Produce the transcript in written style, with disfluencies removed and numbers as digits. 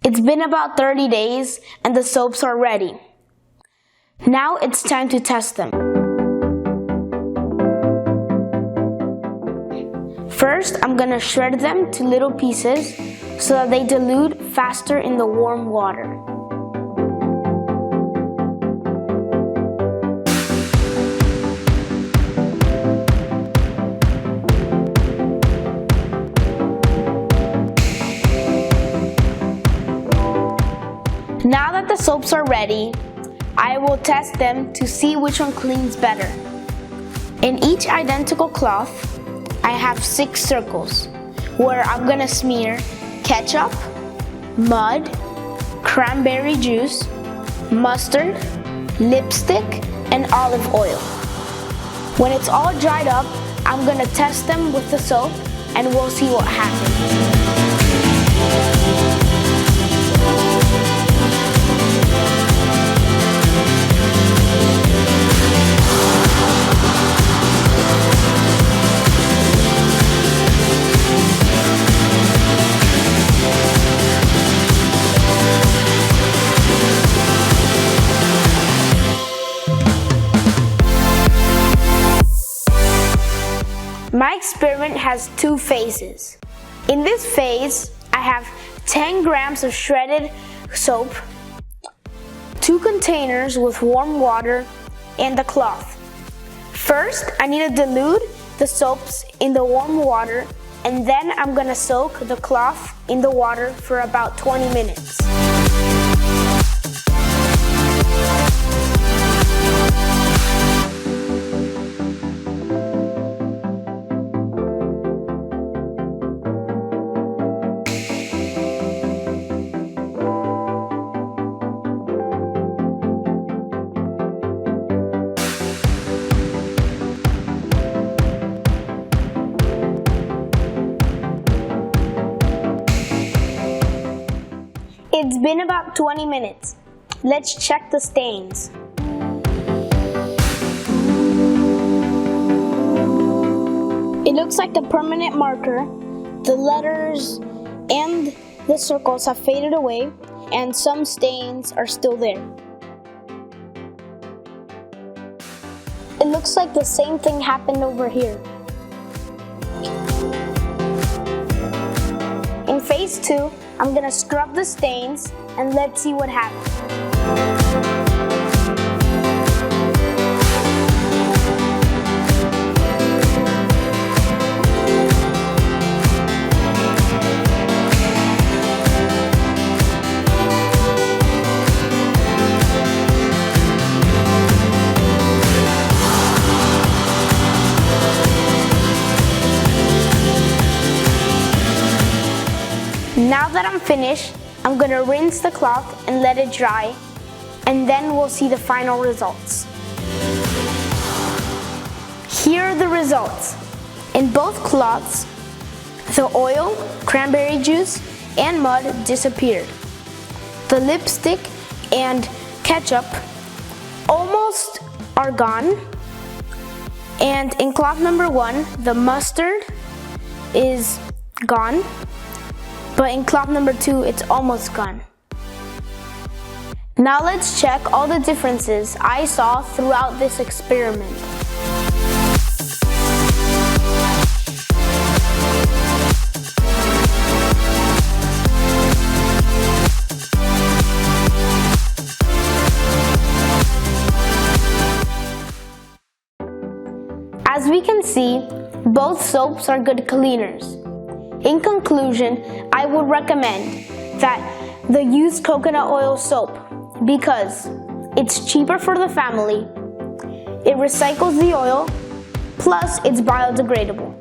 It's been about 30 days and the soaps are ready. Now it's time to test them. First, I'm gonna shred them to little pieces so that they dilute faster in the warm water. Now that the soaps are ready, I will test them to see which one cleans better. In each identical cloth, I have 6 circles where I'm gonna smear ketchup, mud, cranberry juice, mustard, lipstick, and olive oil. When it's all dried up, I'm gonna test them with the soap and we'll see what happens. My experiment has 2 phases. In this phase, I have 10 grams of shredded soap, 2 containers with warm water, and a cloth. First, I need to dilute the soaps in the warm water, and then I'm gonna soak the cloth in the water for about 20 minutes. It's been about 20 minutes. Let's check the stains. It looks like the permanent marker, the letters, and the circles have faded away, and some stains are still there. It looks like the same thing happened over here. In phase 2, I'm gonna scrub the stains and let's see what happens. Now that I'm finished, I'm gonna rinse the cloth and let it dry, and then we'll see the final results. Here are the results. In both cloths, the oil, cranberry juice, and mud disappeared. The lipstick and ketchup almost are gone. And in cloth number 1, the mustard is gone. But in cloth number 2, it's almost gone. Now let's check all the differences I saw throughout this experiment. As we can see, both soaps are good cleaners. In conclusion, I would recommend that the used coconut oil soap because it's cheaper for the family, it recycles the oil, plus it's biodegradable.